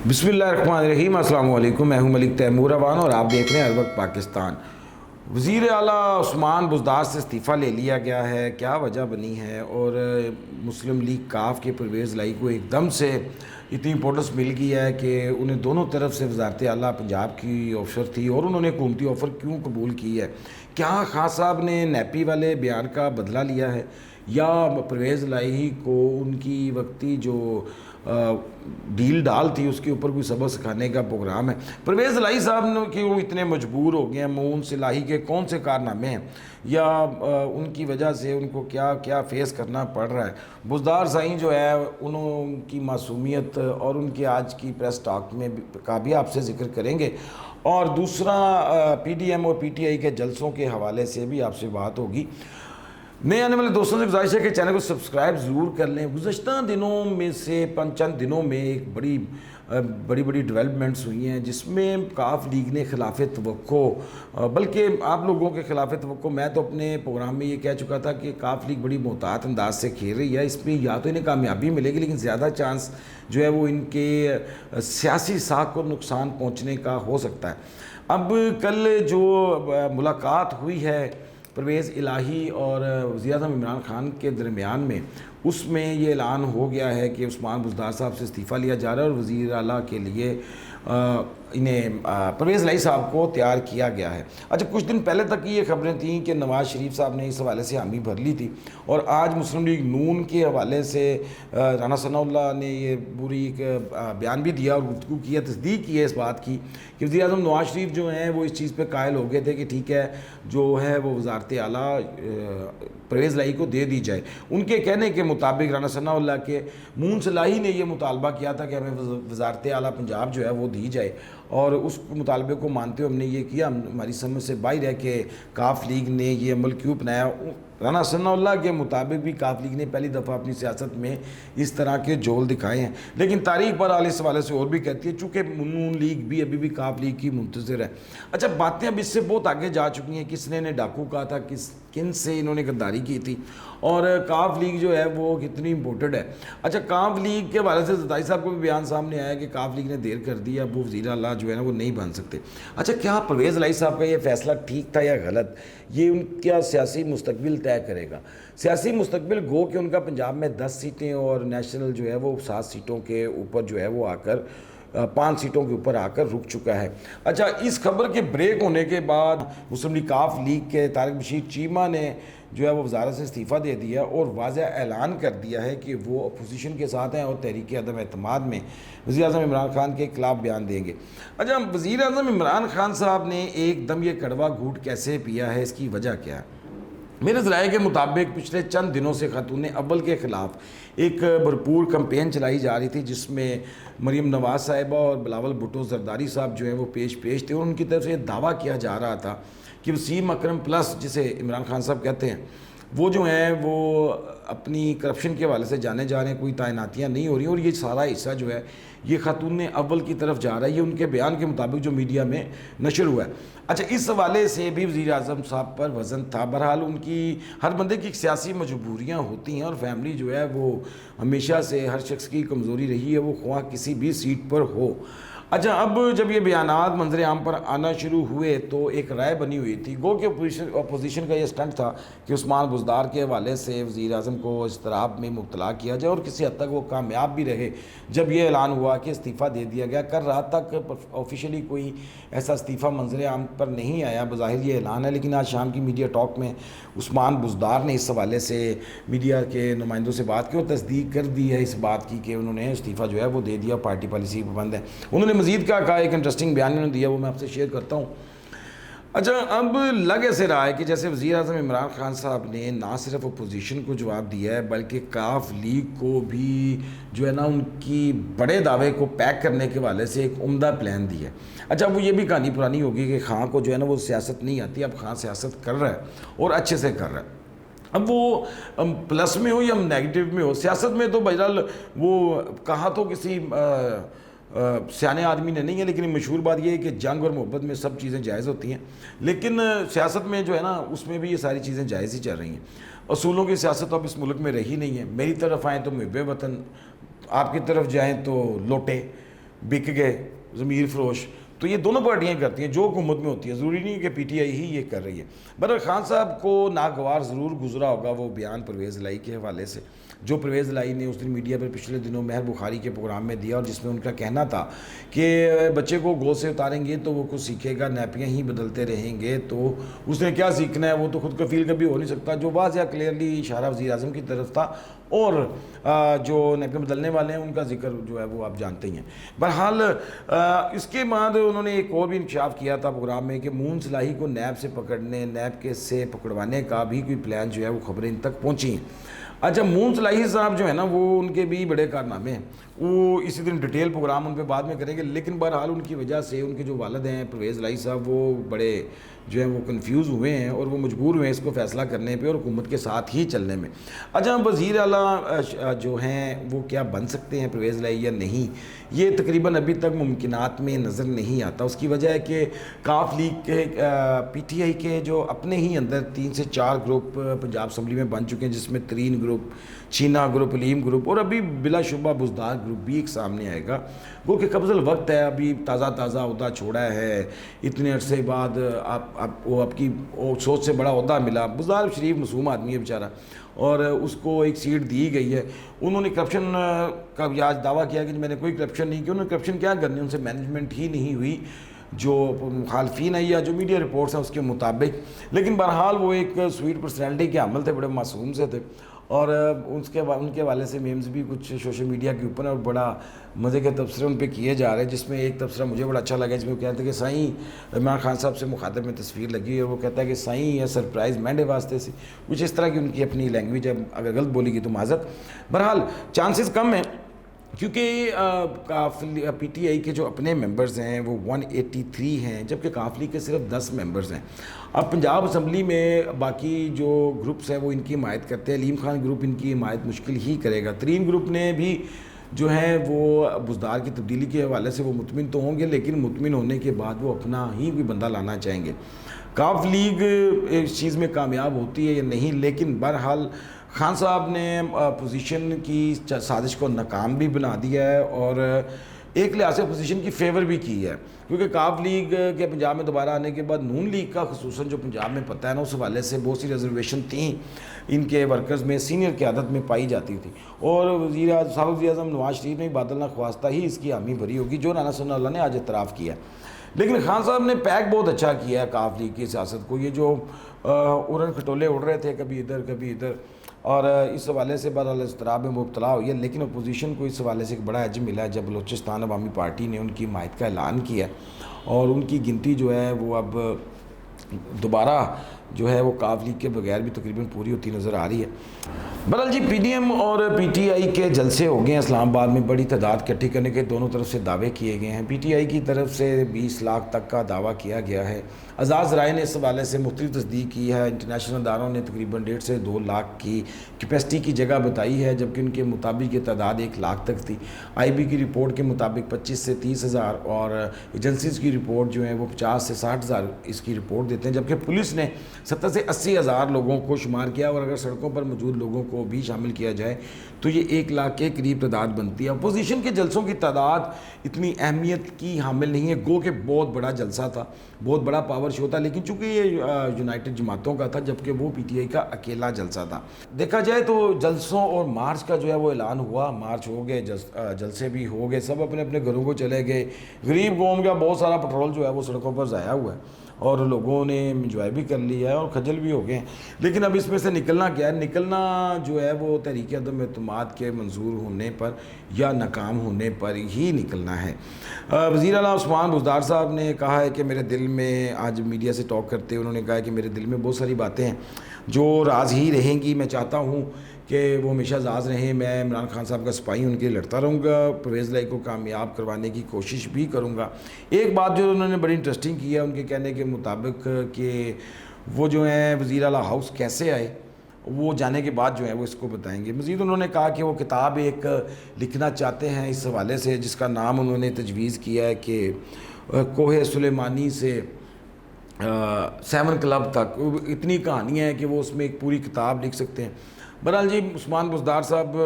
بسم اللہ الرحمن الرحیم۔ السلام علیکم، میں ہوں ملک تیمور اوان اور آپ دیکھ رہے ہیں ہر وقت پاکستان۔ وزیر اعلیٰ عثمان بزدار سے استعفیٰ لے لیا گیا ہے، کیا وجہ بنی ہے؟ اور مسلم لیگ کاف کے پرویز لائی کو ایک دم سے اتنی امپورٹنس مل گئی ہے کہ انہیں دونوں طرف سے وزارت اعلیٰ پنجاب کی آفر تھی اور انہوں نے حکومتی آفر کیوں قبول کی ہے؟ کیا خان صاحب نے نیپی والے بیان کا بدلہ لیا ہے یا پرویز لائی کو ان کی وقتی جو ڈیل ڈال تھی اس کے اوپر کوئی سبق سکھانے کا پروگرام ہے؟ پرویز لائی صاحب نے کہ وہ اتنے مجبور ہو گئے ہیں، مون صلاحی کے کون سے کارنامے ہیں یا ان کی وجہ سے ان کو کیا کیا فیس کرنا پڑ رہا ہے؟ بزدار سائیں جو ہے ان کی معصومیت اور ان کی آج کی پریس ٹاک میں کا بھی آپ سے ذکر کریں گے، اور دوسرا پی ڈی ایم اور پی ٹی آئی کے جلسوں کے حوالے سے بھی آپ سے بات ہوگی۔ نئے آنے والے دوستوں سے گزارش ہے کہ چینل کو سبسکرائب ضرور کر لیں۔ گزشتہ دنوں میں سے چند دنوں میں ایک بڑی ڈیولپمنٹس ہوئی ہیں جس میں کاف لیگ نے خلاف توقع، بلکہ آپ لوگوں کے خلاف توقع، میں تو اپنے پروگرام میں یہ کہہ چکا تھا کہ کاف لیگ بڑی محتاط انداز سے کھیل رہی ہے، اس میں یا تو انہیں کامیابی ملے گی لیکن زیادہ چانس جو ہے وہ ان کے سیاسی ساکھ کو نقصان پہنچنے کا ہو سکتا ہے۔ اب کل جو ملاقات ہوئی ہے پرویز الہی اور وزیر اعظم عمران خان کے درمیان میں، اس میں یہ اعلان ہو گیا ہے کہ عثمان بزدار صاحب سے استعفیٰ لیا جا رہا ہے اور وزیر اعلیٰ کے لیے انہیں پرویز الہی صاحب کو تیار کیا گیا ہے۔ اچھا، کچھ دن پہلے تک یہ خبریں تھیں کہ نواز شریف صاحب نے اس حوالے سے حامی بھر لی تھی، اور آج مسلم لیگ نون کے حوالے سے رانا ثناء اللہ نے یہ پوری ایک بیان بھی دیا اور گفتگو کی ہے، تصدیق کی ہے اس بات کی کہ وزیر اعظم نواز شریف جو ہیں وہ اس چیز پہ قائل ہو گئے تھے کہ ٹھیک ہے جو ہے وہ وزارت اعلیٰ پرویز الہی کو دے دی جائے۔ ان کے کہنے کے مطابق رانا ثناء اللہ کے مون صلاحی نے یہ مطالبہ کیا تھا کہ ہمیں وزارت اعلیٰ پنجاب جو ہے وہ دی جائے، اور اس مطالبے کو مانتے ہوئے ہم نے یہ کیا۔ ہماری سمجھ سے باہر ہے کہ کاف لیگ نے یہ عمل کیوں اپنایا۔ رانا ثناء اللہ کے مطابق بھی کاف لیگ نے پہلی دفعہ اپنی سیاست میں اس طرح کے جول دکھائے ہیں، لیکن تاریخ پر اس حوالے سے اور بھی کہتی ہے چونکہ نون لیگ بھی ابھی بھی کاف لیگ کی منتظر ہے۔ اچھا، باتیں اب اس سے بہت آگے جا چکی ہیں، کس نے انہیں ڈاکو کہا تھا، کن سے انہوں نے غداری کی تھی، اور کاف لیگ جو ہے وہ کتنی امپورٹنٹ ہے۔ اچھا، کاف لیگ کے حوالے سے زرداری صاحب کو بھی بیان سامنے آیا کہ کاف لیگ نے دیر کر دی، اب وہ وزیر اعلیٰ جو ہے نا وہ نہیں بن سکتے۔ اچھا، کیا پرویز الہی صاحب کا یہ فیصلہ ٹھیک تھا یا غلط؟ یہ ان کا سیاسی مستقبل طے کرے گا۔ سیاسی مستقبل گو کہ ان کا پنجاب میں 10 سیٹیں اور نیشنل جو ہے وہ 7 سیٹوں کے اوپر جو ہے وہ آ کر 5 سیٹوں کے اوپر آ کر رک چکا ہے۔ اچھا، اس خبر کے بریک ہونے کے بعد مسلم لیگ کاف لیگ کے طارق بشیر چیمہ نے جو ہے وہ وزارت سے استعفیٰ دے دیا اور واضح اعلان کر دیا ہے کہ وہ اپوزیشن کے ساتھ ہیں اور تحریک عدم اعتماد میں وزیر اعظم عمران خان کے خلاف بیان دیں گے۔ اچھا، وزیر اعظم عمران خان صاحب نے ایک دم یہ کڑوا گھونٹ کیسے پیا ہے، اس کی وجہ کیا ہے؟ میرے ذرائع کے مطابق پچھلے چند دنوں سے خاتون اول کے خلاف ایک بھرپور کمپین چلائی جا رہی تھی جس میں مریم نواز صاحبہ اور بلاول بھٹو زرداری صاحب جو ہیں وہ پیش تھے، اور ان کی طرف سے یہ دعویٰ کیا جا رہا تھا کہ وسیم اکرم پلس جسے عمران خان صاحب کہتے ہیں وہ جو ہیں وہ اپنی کرپشن کے حوالے سے جانے جا رہے ہیں، کوئی تعیناتیاں نہیں ہو رہی ہیں، اور یہ سارا حصہ جو ہے یہ خاتون اول کی طرف جا رہا ہے، یہ ان کے بیان کے مطابق جو میڈیا میں نشر ہوا ہے۔ اچھا، اس حوالے سے بھی وزیر اعظم صاحب پر وزن تھا۔ بہرحال ان کی ہر بندے کی سیاسی مجبوریاں ہوتی ہیں، اور فیملی جو ہے وہ ہمیشہ سے ہر شخص کی کمزوری رہی ہے، وہ خواہ کسی بھی سیٹ پر ہو۔ اچھا، اب جب یہ بیانات منظر عام پر آنا شروع ہوئے تو ایک رائے بنی ہوئی تھی، گو کہ اپوزیشن کا یہ سٹنٹ تھا کہ عثمان بزدار کے حوالے سے وزیر اعظم کو اضطراب میں مبتلا کیا جائے، اور کسی حد تک وہ کامیاب بھی رہے جب یہ اعلان ہوا کہ استعفیٰ دے دیا گیا۔ کل رات تک آفیشیلی کوئی ایسا استعفیٰ منظر عام پر نہیں آیا، بظاہر یہ اعلان ہے، لیکن آج شام کی میڈیا ٹاک میں عثمان بزدار نے اس حوالے سے میڈیا کے نمائندوں سے بات کی اور تصدیق کر دی ہے اس بات کی کہ انہوں نے استعفیٰ جو ہے وہ دے دیا، پارٹی پالیسی پابند ہے۔ انہوں نے مزید کہا ایک انٹرسٹنگ بیان انہوں نے دیا، وہ میں آپ سے شیئر کرتا ہوں۔ اچھا، اب لگ ایسے رہا ہے کہ جیسے وزیر اعظم عمران خان صاحب نے نہ صرف اپوزیشن کو جواب دیا ہے بلکہ کاف لیگ کو بھی جو ہے نا ان کی بڑے دعوے کو پیک کرنے کے حوالے سے ایک عمدہ پلان دی ہے۔ اچھا، وہ یہ بھی کہانی پرانی ہوگی کہ خان کو جو ہے نا وہ سیاست نہیں آتی، اب خان سیاست کر رہا ہے اور اچھے سے کر رہا ہے۔ اب وہ پلس میں ہو یا نیگیٹو میں ہو، سیاست میں تو بہرحال وہ کہا تو کسی سیانے آدمی نے نہیں ہے، لیکن مشہور بات یہ ہے کہ جنگ اور محبت میں سب چیزیں جائز ہوتی ہیں، لیکن سیاست میں جو ہے نا اس میں بھی یہ ساری چیزیں جائز ہی چل رہی ہیں۔ اصولوں کی سیاست تو اب اس ملک میں رہی نہیں ہے، میری طرف آئیں تو محب وطن، آپ کی طرف جائیں تو لوٹے، بک گئے ضمیر فروش. تو یہ دونوں پارٹیاں کرتی ہیں جو حکومت میں ہوتی ہیں, ضروری نہیں کہ پی ٹی آئی ہی یہ کر رہی ہے. برحال خان صاحب کو ناگوار ضرور گزرا ہوگا وہ بیان پرویز الہی کے حوالے سے, جو پرویز الہی نے اس دن میڈیا پر پچھلے دنوں مہر بخاری کے پروگرام میں دیا, اور جس میں ان کا کہنا تھا کہ بچے کو گود سے اتاریں گے تو وہ کچھ سیکھے گا, نیپیاں ہی بدلتے رہیں گے تو اس نے کیا سیکھنا ہے, وہ تو خود کفیل کبھی ہو نہیں سکتا. جو واضح کلیئرلی اشارہ وزیر اعظم کی طرف تھا, اور جو نیپیاں بدلنے والے ہیں ان کا ذکر جو ہے وہ آپ جانتے ہی ہیں. بہرحال اس کے بعد انہوں نے ایک اور بھی انکشاف کیا تھا پروگرام میں کہ مون صلاحی کو نیب سے پکڑنے, نیب کے سے پکڑوانے کا بھی کوئی پلان جو ہے وہ خبریں ان تک پہنچی ہیں. اچھا, مون صلاحی صاحب جو ہے نا وہ ان کے بھی بڑے کارنامے ہیں, وہ اسی دن ڈیٹیل پروگرام ان پہ بعد میں کریں گے. لیکن بہرحال ان کی وجہ سے ان کے جو والد ہیں پرویز الہی صاحب وہ بڑے جو ہیں وہ کنفیوز ہوئے ہیں, اور وہ مجبور ہوئے ہیں اس کو فیصلہ کرنے پہ اور حکومت کے ساتھ ہی چلنے میں. اچھا, وزیر اعلیٰ جو ہیں وہ کیا بن سکتے ہیں پرویز الہی یا نہیں, یہ تقریباً ابھی تک ممکنات میں نظر نہیں آتا. اس کی وجہ ہے کہ کاف لیگ کے پی ٹی آئی کے جو اپنے ہی اندر 3 سے 4 گروپ پنجاب اسمبلی میں بن چکے ہیں, جس میں ترین گروپ, چینا گروپ, علیم گروپ, اور ابھی بلا شبہ بزدار گروپ بھی ایک سامنے آئے گا. وہ کہ قبض الوقت ہے, ابھی تازہ عہدہ چھوڑا ہے, اتنے عرصے بعد آپ کی سوچ سے بڑا عہدہ ملا. بزدار شریف معصوم آدمی ہے بیچارہ, اور اس کو ایک سیٹ دی گئی ہے. انہوں نے کرپشن کا آج دعویٰ کیا کہ میں نے کوئی کرپشن نہیں کی. انہوں نے کرپشن کیا کرنی, ان سے مینجمنٹ ہی نہیں ہوئی جو مخالفین ہے یا جو میڈیا رپورٹس ہیں اس کے مطابق. لیکن بہرحال وہ ایک سویٹ پرسنالٹی کے حامل تھے, بڑے معصوم سے تھے, اور ان کے حوالے سے میمز بھی کچھ سوشل میڈیا کے اوپر, اور بڑا مزے کے تبصرے ان پہ کیے جا رہے ہیں. جس میں ایک تبصرہ مجھے بڑا اچھا لگا, جس میں وہ کہتے ہیں کہ سائیں عمران خان صاحب سے مخاطب میں تصویر لگی, اور وہ کہتا ہے کہ سائیں یا سرپرائز مینڈے واسطے سے کچھ اس طرح کی ان کی اپنی لینگویج ہے, اگر غلط بولی گی تو معذرت. بہرحال چانسز کم ہیں, کیونکہ پی ٹی آئی کے جو اپنے ممبرز ہیں وہ 183 ہیں, جبکہ کاف لیگ کے صرف 10 ممبرز ہیں. اب پنجاب اسمبلی میں باقی جو گروپس ہیں وہ ان کی حمایت کرتے ہیں. علیم خان گروپ ان کی حمایت مشکل ہی کرے گا. ترین گروپ نے بھی جو ہیں وہ بزدار کی تبدیلی کے حوالے سے وہ مطمئن تو ہوں گے, لیکن مطمئن ہونے کے بعد وہ اپنا ہی کوئی بندہ لانا چاہیں گے. کاف لیگ اس چیز میں کامیاب ہوتی ہے یا نہیں, لیکن بہرحال خان صاحب نے پوزیشن کی سازش کو ناکام بھی بنا دیا ہے, اور ایک لحاظ سے پوزیشن کی فیور بھی کی ہے, کیونکہ کاف لیگ کے پنجاب میں دوبارہ آنے کے بعد نون لیگ کا خصوصاً جو پنجاب میں پتہ ہے نا, اس حوالے سے بہت سی ریزرویشن تھیں ان کے ورکرز میں, سینئر قیادت میں پائی جاتی تھی. اور سابق وزیر اعظم نواز شریف نے بادل نخواستہ ہی اس کی حامی بھری ہوگی, جو رانا ثناء اللہ نے آج اعتراف کیا. لیکن خان صاحب نے پیک بہت اچھا کیا ہے کاف لیگ کی سیاست کو. یہ جو اڑن کھٹولے اڑ رہے تھے کبھی ادھر کبھی ادھر, اور اس حوالے سے بہرحال اضطراب میں مبتلا ہوئی ہے, لیکن اپوزیشن کو اس حوالے سے ایک بڑا ایج ملا ہے جب بلوچستان عوامی پارٹی نے ان کی حمایت کا اعلان کیا, اور ان کی گنتی جو ہے وہ اب دوبارہ جو ہے وہ کاف لیگ کے بغیر بھی تقریباً پوری ہوتی نظر آ رہی ہے. بہرحال جی, پی ڈی ایم اور پی ٹی آئی کے جلسے ہو گئے ہیں اسلام آباد میں, بڑی تعداد اکٹھی کرنے کے دونوں طرف سے دعوے کیے گئے ہیں. پی ٹی آئی کی طرف سے 20 لاکھ تک کا دعویٰ کیا گیا ہے. اعزاز رائے نے اس حوالے سے مختلف تصدیق کی ہے. انٹرنیشنل اداروں نے تقریباً 1.5 سے 2 لاکھ کی کیپیسٹی کی جگہ بتائی ہے, جبکہ ان کے مطابق یہ تعداد 1 لاکھ تک تھی. آئی بی کی رپورٹ کے مطابق 25 سے 30 ہزار, اور ایجنسیز کی رپورٹ جو ہیں وہ 50 سے 60 ہزار اس کی رپورٹ دیتے ہیں, جبکہ پولیس نے 70 سے 80 ہزار لوگوں کو شمار کیا, اور اگر سڑکوں پر موجود لوگوں کو بھی شامل کیا جائے تو یہ 1 لاکھ کے قریب تعداد بنتی ہے. اپوزیشن کے جلسوں کی تعداد اتنی اہمیت کی حامل نہیں ہے, گو کہ بہت بڑا جلسہ تھا, بہت بڑا پاور شو تھا, لیکن چونکہ یہ یونائٹڈ جماعتوں کا تھا, جبکہ وہ پی ٹی آئی کا اکیلا جلسہ تھا. دیکھا جائے تو جلسوں اور مارچ کا جو ہے وہ اعلان ہوا, مارچ ہو گئے, جلسے بھی ہو گئے, سب اپنے اپنے گھروں کو چلے گئے. غریب قوم کا بہت سارا پٹرول جو ہے وہ سڑکوں پر ضائع ہوا ہے, اور لوگوں نے انجوائے بھی کر لیا ہے اور خجل بھی ہو گئے ہیں. لیکن اب اس میں سے نکلنا کیا ہے, نکلنا جو ہے وہ تحریک عدم اعتماد کے منظور ہونے پر یا ناکام ہونے پر ہی نکلنا ہے. وزیر اعلیٰ عثمان بزدار صاحب نے کہا ہے کہ میرے دل میں, آج میڈیا سے ٹاک کرتے انہوں نے کہا ہے کہ میرے دل میں بہت ساری باتیں ہیں جو راز ہی رہیں گی. میں چاہتا ہوں کہ وہ ہمیشہ راز رہیں. میں عمران خان صاحب کا سپاہی ان کے لیے لڑتا رہوں گا, پرویز الہی کو کامیاب کروانے کی کوشش بھی کروں گا. ایک بات جو انہوں نے بڑی انٹرسٹنگ کی ہے ان کے کہنے کے مطابق کہ وہ جو ہیں وزیر اعلیٰ ہاؤس کیسے آئے, وہ جانے کے بعد جو ہے وہ اس کو بتائیں گے. مزید انہوں نے کہا کہ وہ کتاب ایک لکھنا چاہتے ہیں اس حوالے سے, جس کا نام انہوں نے تجویز کیا ہے کہ کوہ سلیمانی سے 7 کلب تک, اتنی کہانیاں ہیں کہ وہ اس میں ایک پوری کتاب لکھ سکتے ہیں. بہرحال جی, عثمان بزدار صاحب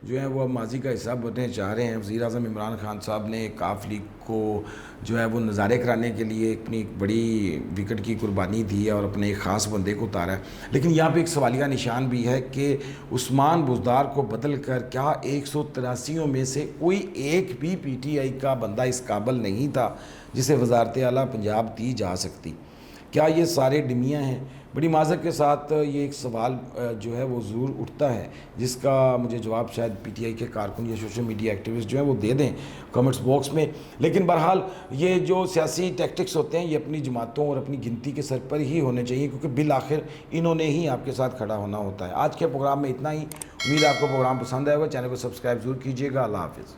جو ہیں وہ اب ماضی کا حصہ بننے چاہ رہے ہیں۔ وزیر اعظم عمران خان صاحب نے کاف لیگ کو جو ہے وہ نظارے کرانے کے لیے اپنی ایک بڑی وکٹ کی قربانی دی ہے اور اپنے ایک خاص بندے کو اتارا ہے، لیکن یہاں پہ ایک سوالیہ نشان بھی ہے کہ عثمان بزدار کو بدل کر کیا 183 میں سے کوئی ایک بھی پی ٹی آئی کا بندہ اس قابل نہیں تھا جسے وزارت اعلیٰ پنجاب دی جا سکتی؟ کیا یہ سارے ڈمیاں ہیں؟ بڑی معذرت کے ساتھ یہ ایک سوال جو ہے وہ ضرور اٹھتا ہے، جس کا مجھے جواب شاید پی ٹی آئی کے کارکن یا سوشل میڈیا ایکٹیوسٹ جو ہیں وہ دے دیں کمنٹس باکس میں، لیکن بہرحال یہ جو سیاسی ٹیکٹکس ہوتے ہیں یہ اپنی جماعتوں اور اپنی گنتی کے سر پر ہی ہونے چاہیے، کیونکہ بالآخر انہوں نے ہی آپ کے ساتھ کھڑا ہونا ہوتا ہے۔ آج کے پروگرام میں اتنا ہی، امید آپ کو پروگرام پسند آئے گا، چینل کو سبسکرائب ضرور کیجیے گا۔ اللہ حافظ۔